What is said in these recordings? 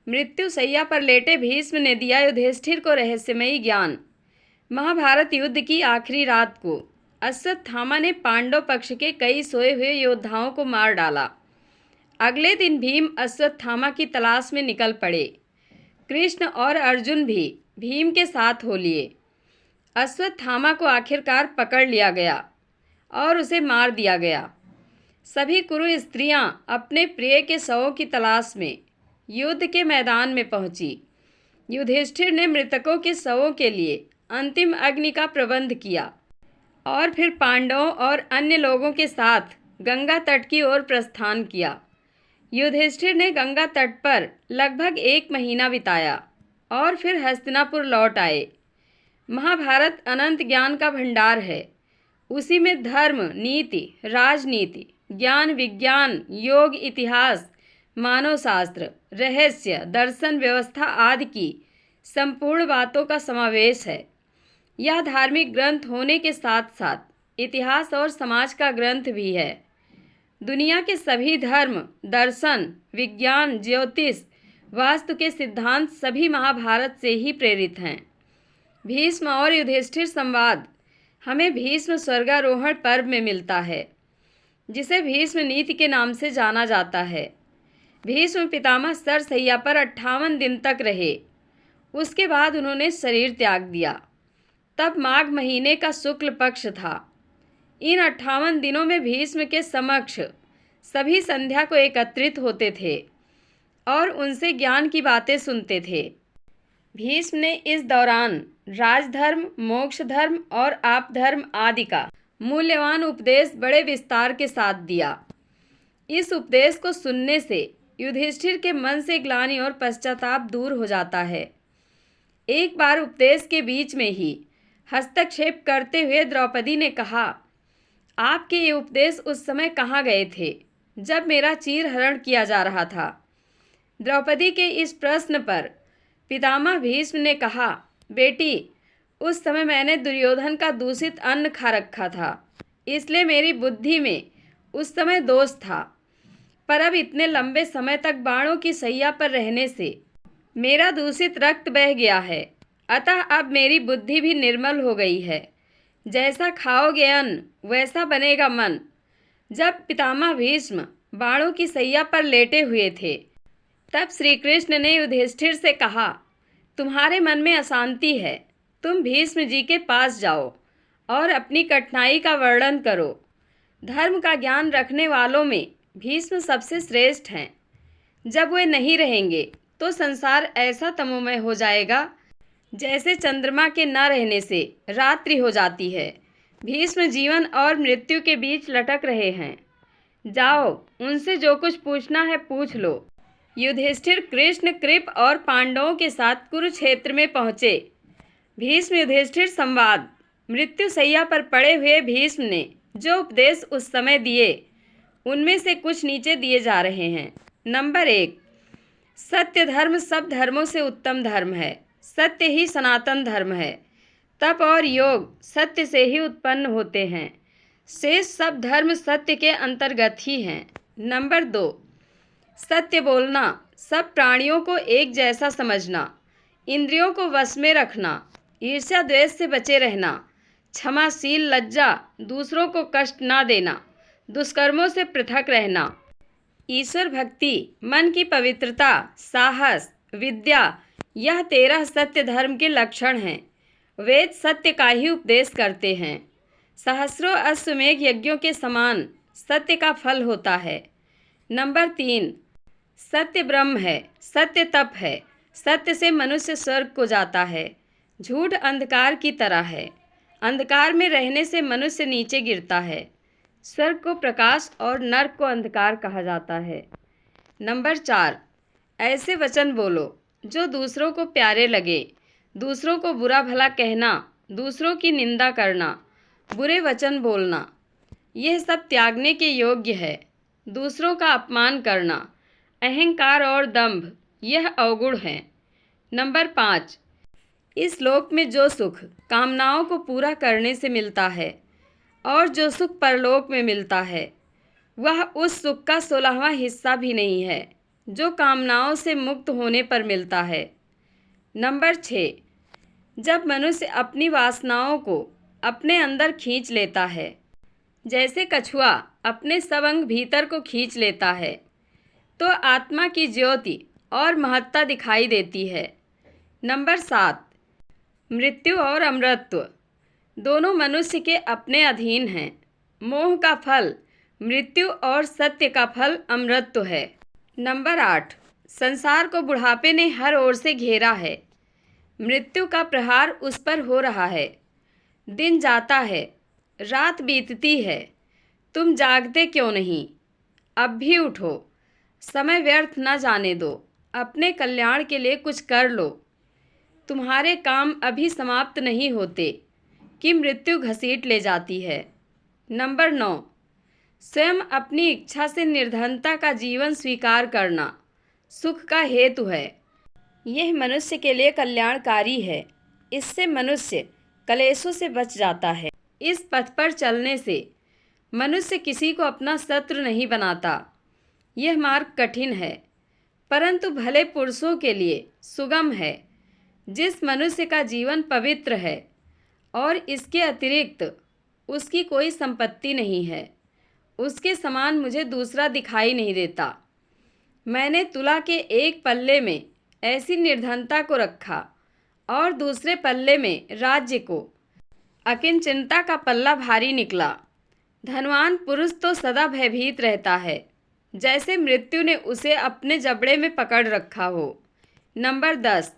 मृत्यु शैया पर लेटे भीष्म ने दिया युधिष्ठिर को रहस्यमयी ज्ञान। महाभारत युद्ध की आखिरी रात को अश्वत्थामा ने पांडव पक्ष के कई सोए हुए योद्धाओं को मार डाला। अगले दिन भीम अश्वत्थामा की तलाश में निकल पड़े। कृष्ण और अर्जुन भी भीम के साथ हो लिए। अश्वत्थामा को आखिरकार पकड़ लिया गया और उसे मार दिया गया। सभी कुरु स्त्रियां अपने प्रिय के शवों की तलाश में युद्ध के मैदान में पहुंची। युधिष्ठिर ने मृतकों के शवों के लिए अंतिम अग्नि का प्रबंध किया और फिर पांडवों और अन्य लोगों के साथ गंगा तट की ओर प्रस्थान किया। युधिष्ठिर ने गंगा तट पर लगभग 1 महीना बिताया और फिर हस्तिनापुर लौट आए। महाभारत अनंत ज्ञान का भंडार है। उसी में धर्म, नीति, राजनीति, ज्ञान, विज्ञान, योग, इतिहास, मानव शास्त्र, रहस्य, दर्शन, व्यवस्था आदि की संपूर्ण बातों का समावेश है। यह धार्मिक ग्रंथ होने के साथ साथ इतिहास और समाज का ग्रंथ भी है। दुनिया के सभी धर्म, दर्शन, विज्ञान, ज्योतिष, वास्तु के सिद्धांत सभी महाभारत से ही प्रेरित हैं। भीष्म और युधिष्ठिर संवाद हमें भीष्म स्वर्गारोहण पर्व में मिलता है, जिसे भीष्म नीति के नाम से जाना जाता है। भीष्म पितामह सरसैया पर 58 दिन तक रहे। उसके बाद उन्होंने शरीर त्याग दिया। तब माघ महीने का शुक्ल पक्ष था। इन 58 दिनों में भीष्म के समक्ष सभी संध्या को एकत्रित होते थे और उनसे ज्ञान की बातें सुनते थे। भीष्म ने इस दौरान राजधर्म, मोक्ष धर्म और आपधर्म आदि का मूल्यवान उपदेश बड़े विस्तार के साथ दिया। इस उपदेश को सुनने से युधिष्ठिर के मन से ग्लानि और पश्चाताप दूर हो जाता है। एक बार उपदेश के बीच में ही हस्तक्षेप करते हुए द्रौपदी ने कहा, आपके ये उपदेश उस समय कहाँ गए थे जब मेरा चीरहरण किया जा रहा था। द्रौपदी के इस प्रश्न पर पितामह भीष्म ने कहा, बेटी, उस समय मैंने दुर्योधन का दूषित अन्न खा रखा था, इसलिए मेरी बुद्धि में उस समय दोष था। पर अब इतने लंबे समय तक बाणों की शैया पर रहने से मेरा दूषित रक्त बह गया है, अतः अब मेरी बुद्धि भी निर्मल हो गई है। जैसा खाओगे अन्न वैसा बनेगा मन। जब पितामह भीष्म बाणों की शैया पर लेटे हुए थे, तब श्री कृष्ण ने युधिष्ठिर से कहा, तुम्हारे मन में अशांति है, तुम भीष्म जी के पास जाओ और अपनी कठिनाई का वर्णन करो। धर्म का ज्ञान रखने वालों में भीष्म सबसे श्रेष्ठ हैं। जब वे नहीं रहेंगे तो संसार ऐसा तमोमय हो जाएगा जैसे चंद्रमा के न रहने से रात्रि हो जाती है। भीष्म जीवन और मृत्यु के बीच लटक रहे हैं। जाओ, उनसे जो कुछ पूछना है पूछ लो। युधिष्ठिर कृष्ण, कृप और पांडवों के साथ कुरुक्षेत्र में पहुँचे। भीष्म युधिष्ठिर संवाद। मृत्यु शैया पर पड़े हुए भीष्म ने जो उपदेश उस समय दिए, उनमें से कुछ नीचे दिए जा रहे हैं। नंबर 1, सत्य धर्म सब धर्मों से उत्तम धर्म है। सत्य ही सनातन धर्म है। तप और योग सत्य से ही उत्पन्न होते हैं। शेष सब धर्म सत्य के अंतर्गत ही हैं। नंबर 2, सत्य बोलना, सब प्राणियों को एक जैसा समझना, इंद्रियों को वश में रखना, ईर्ष्या द्वेष से बचे रहना, क्षमाशील, लज्जा, दूसरों को कष्ट ना देना, दुष्कर्मों से पृथक रहना, ईश्वर भक्ति, मन की पवित्रता, साहस, विद्या, यह 13 सत्य धर्म के लक्षण हैं। वेद सत्य का ही उपदेश करते हैं। सहस्रों अश्वमेध यज्ञों के समान सत्य का फल होता है। नंबर 3, सत्य ब्रह्म है, सत्य तप है, सत्य से मनुष्य स्वर्ग को जाता है। झूठ अंधकार की तरह है, अंधकार में रहने से मनुष्य नीचे गिरता है। स्वर्ग को प्रकाश और नरक को अंधकार कहा जाता है। नंबर 4, ऐसे वचन बोलो जो दूसरों को प्यारे लगे। दूसरों को बुरा भला कहना, दूसरों की निंदा करना, बुरे वचन बोलना, यह सब त्यागने के योग्य है। दूसरों का अपमान करना, अहंकार और दंभ, यह अवगुण है। नंबर 5, इस लोक में जो सुख कामनाओं को पूरा करने से मिलता है और जो सुख परलोक में मिलता है, वह उस सुख का 16वां हिस्सा भी नहीं है जो कामनाओं से मुक्त होने पर मिलता है। नंबर 6, जब मनुष्य अपनी वासनाओं को अपने अंदर खींच लेता है, जैसे कछुआ अपने सब अंग भीतर को खींच लेता है, तो आत्मा की ज्योति और महत्ता दिखाई देती है। नंबर 7, मृत्यु और अमरत्व दोनों मनुष्य के अपने अधीन हैं। मोह का फल मृत्यु और सत्य का फल अमरत्व है। नंबर 8, संसार को बुढ़ापे ने हर ओर से घेरा है। मृत्यु का प्रहार उस पर हो रहा है। दिन जाता है, रात बीतती है, तुम जागते क्यों नहीं? अब भी उठो, समय व्यर्थ न जाने दो, अपने कल्याण के लिए कुछ कर लो। तुम्हारे काम अभी समाप्त नहीं होते कि मृत्यु घसीट ले जाती है। नंबर 9, स्वयं अपनी इच्छा से निर्धनता का जीवन स्वीकार करना सुख का हेतु है। यह मनुष्य के लिए कल्याणकारी है। इससे मनुष्य कलेशों से बच जाता है। इस पथ पर चलने से मनुष्य किसी को अपना शत्रु नहीं बनाता। यह मार्ग कठिन है, परंतु भले पुरुषों के लिए सुगम है। जिस मनुष्य का जीवन पवित्र है और इसके अतिरिक्त उसकी कोई संपत्ति नहीं है, उसके समान मुझे दूसरा दिखाई नहीं देता। मैंने तुला के एक पल्ले में ऐसी निर्धनता को रखा और दूसरे पल्ले में राज्य को। अकिंचनता का पल्ला भारी निकला। धनवान पुरुष तो सदा भयभीत रहता है, जैसे मृत्यु ने उसे अपने जबड़े में पकड़ रखा हो। नंबर 10,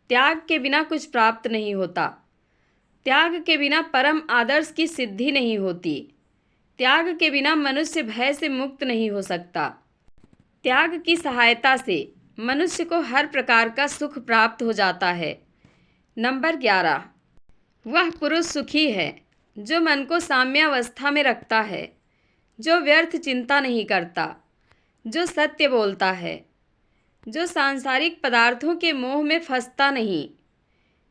त्याग के बिना कुछ प्राप्त नहीं होता। त्याग के बिना परम आदर्श की सिद्धि नहीं होती। त्याग के बिना मनुष्य भय से मुक्त नहीं हो सकता। त्याग की सहायता से मनुष्य को हर प्रकार का सुख प्राप्त हो जाता है। नंबर 11, वह पुरुष सुखी है जो मन को साम्यावस्था में रखता है, जो व्यर्थ चिंता नहीं करता, जो सत्य बोलता है, जो सांसारिक पदार्थों के मोह में फंसता नहीं,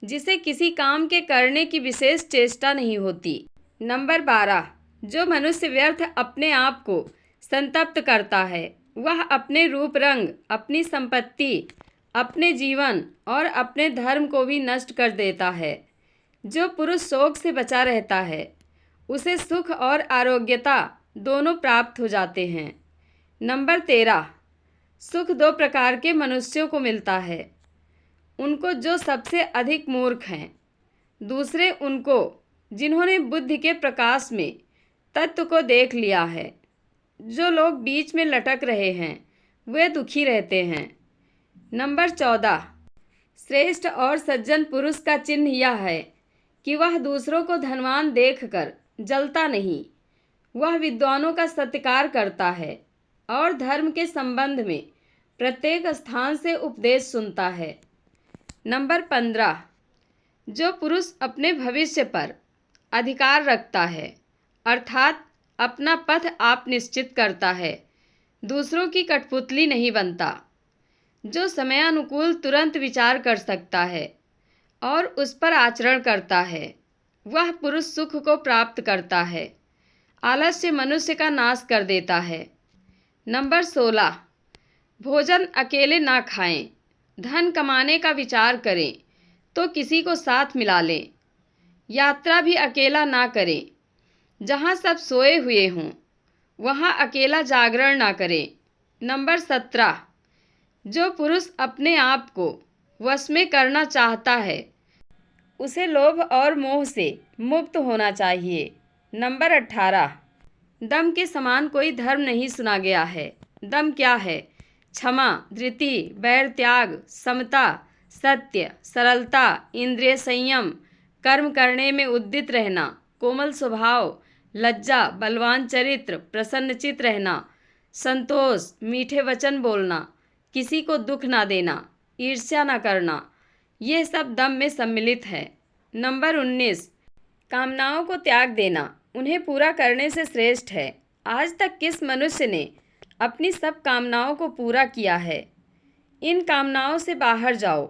जिसे किसी काम के करने की विशेष चेष्टा नहीं होती। नंबर 12, जो मनुष्य व्यर्थ अपने आप को संतप्त करता है, वह अपने रूप रंग, अपनी संपत्ति, अपने जीवन और अपने धर्म को भी नष्ट कर देता है। जो पुरुष शोक से बचा रहता है, उसे सुख और आरोग्यता दोनों प्राप्त हो जाते हैं। नंबर 13, सुख दो प्रकार के मनुष्यों को मिलता है। उनको जो सबसे अधिक मूर्ख हैं, दूसरे उनको जिन्होंने बुद्धि के प्रकाश में तत्व को देख लिया है। जो लोग बीच में लटक रहे हैं, वे दुखी रहते हैं। नंबर 14, श्रेष्ठ और सज्जन पुरुष का चिन्ह यह है कि वह दूसरों को धनवान देखकर जलता नहीं। वह विद्वानों का सत्कार करता है और धर्म के संबंध में प्रत्येक स्थान से उपदेश सुनता है। नंबर 15, जो पुरुष अपने भविष्य पर अधिकार रखता है, अर्थात अपना पथ आप निश्चित करता है, दूसरों की कठपुतली नहीं बनता। जो समयानुकूल तुरंत विचार कर सकता है और उस पर आचरण करता है, वह पुरुष सुख को प्राप्त करता है। आलस्य मनुष्य का नाश कर देता है। नंबर 16, भोजन अकेले ना खाएं। धन कमाने का विचार करें तो किसी को साथ मिला लें। यात्रा भी अकेला ना करें। जहाँ सब सोए हुए हों, वहाँ अकेला जागरण ना करें। नंबर 17, जो पुरुष अपने आप को वश में करना चाहता है, उसे लोभ और मोह से मुक्त होना चाहिए। नंबर 18, दम के समान कोई धर्म नहीं सुना गया है। दम क्या है? क्षमा, धृति, बैर त्याग, समता, सत्य, सरलता, इंद्रिय संयम, कर्म करने में उद्यत रहना, कोमल स्वभाव, लज्जा, बलवान चरित्र, प्रसन्नचित रहना, संतोष, मीठे वचन बोलना, किसी को दुख ना देना, ईर्ष्या ना करना, यह सब दम में सम्मिलित है। नंबर 19, कामनाओं को त्याग देना उन्हें पूरा करने से श्रेष्ठ है। आज तक किस मनुष्य ने अपनी सब कामनाओं को पूरा किया है? इन कामनाओं से बाहर जाओ,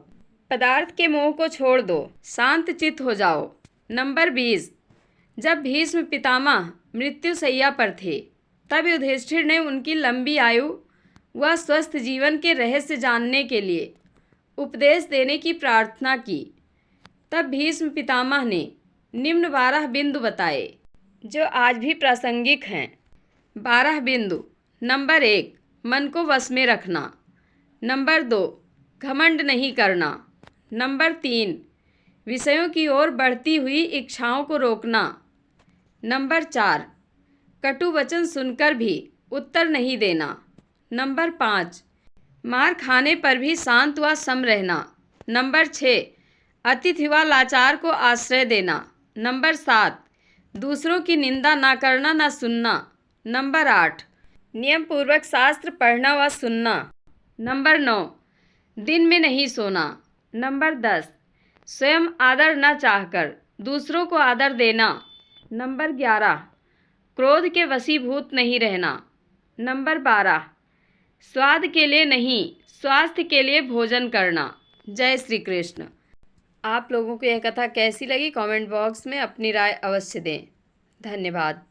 पदार्थ के मोह को छोड़ दो, शांत चित्त हो जाओ। नंबर 20, जब भीष्म पितामह मृत्युशैया पर थे, तब युधिष्ठिर ने उनकी लंबी आयु, वह स्वस्थ जीवन के रहस्य जानने के लिए उपदेश देने की प्रार्थना की। तब भीष्म पितामह ने निम्न 12 बिंदु बताए जो आज भी प्रासंगिक हैं। 12 बिंदु। नंबर 1, मन को वश में रखना। नंबर 2, घमंड नहीं करना। नंबर 3, विषयों की ओर बढ़ती हुई इच्छाओं को रोकना। नंबर 4, कटु वचन सुनकर भी उत्तर नहीं देना। नंबर 5, मार खाने पर भी शांत व सम रहना। नंबर 6, अतिथि व लाचार को आश्रय देना। नंबर 7, दूसरों की निंदा ना करना ना सुनना। नंबर 8, नियम पूर्वक शास्त्र पढ़ना व सुनना। नंबर 9, दिन में नहीं सोना। नंबर 10, स्वयं आदर न चाहकर दूसरों को आदर देना। नंबर 11, क्रोध के वशीभूत नहीं रहना। नंबर 12, स्वाद के लिए नहीं स्वास्थ्य के लिए भोजन करना। जय श्री कृष्ण। आप लोगों को यह कथा कैसी लगी कमेंट बॉक्स में अपनी राय अवश्य दें। धन्यवाद।